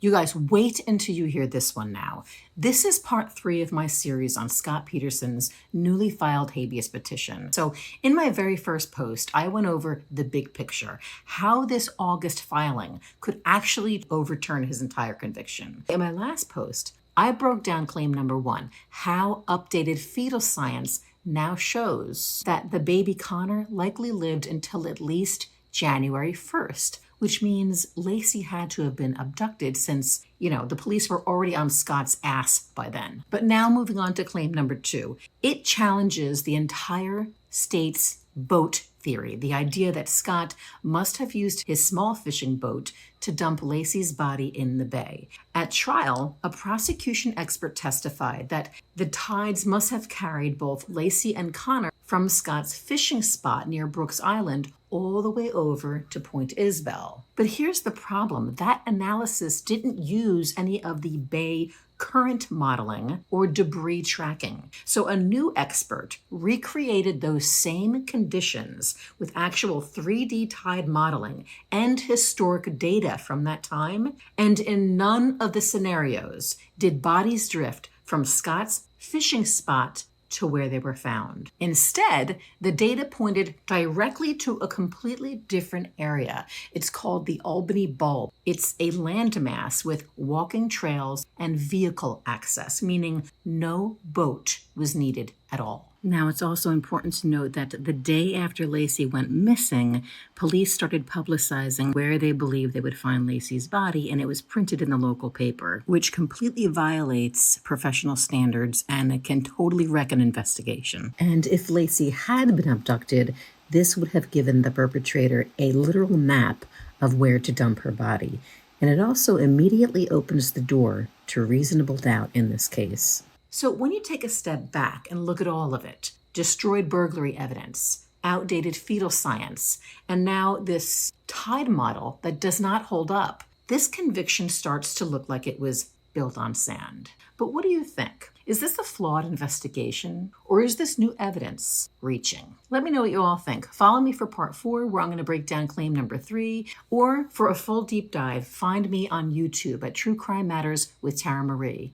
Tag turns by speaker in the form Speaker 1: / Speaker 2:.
Speaker 1: You guys, wait until you hear this one now. This is part 3 of my series on Scott Peterson's newly filed habeas petition. So in my very first post, I went over the big picture, how this August filing could actually overturn his entire conviction. In my last post, I broke down claim number 1, how updated fetal science now shows that the baby Connor likely lived until at least January 1st, which means Laci had to have been abducted since, the police were already on Scott's ass by then. But now moving on to claim number 2, it challenges the entire state's boat theory, the idea that Scott must have used his small fishing boat to dump Laci's body in the bay. At trial, a prosecution expert testified that the tides must have carried both Laci and Connor from Scott's fishing spot near Brooks Island all the way over to Point Isabel. But here's the problem. That analysis didn't use any of the bay current modeling or debris tracking. So a new expert recreated those same conditions with actual 3D tide modeling and historic data from that time, and in none of the scenarios did bodies drift from Scott's fishing spot to where they were found. Instead, the data pointed directly to a completely different area. It's called the Albany Bulb. It's a landmass with walking trails and vehicle access, meaning no boat was needed at all. Now, it's also important to note that the day after Laci went missing, police started publicizing where they believed they would find Laci's body, and it was printed in the local paper, which completely violates professional standards and can totally wreck an investigation. And if Laci had been abducted, this would have given the perpetrator a literal map of where to dump her body. And it also immediately opens the door to reasonable doubt in this case. So when you take a step back and look at all of it, destroyed burglary evidence, outdated fetal science, and now this tide model that does not hold up, this conviction starts to look like it was built on sand. But what do you think? Is this a flawed investigation, or is this new evidence reaching? Let me know what you all think. Follow me for part 4, where I'm going to break down claim number 3, or for a full deep dive, find me on YouTube at True Crime Matters with Tara Marie.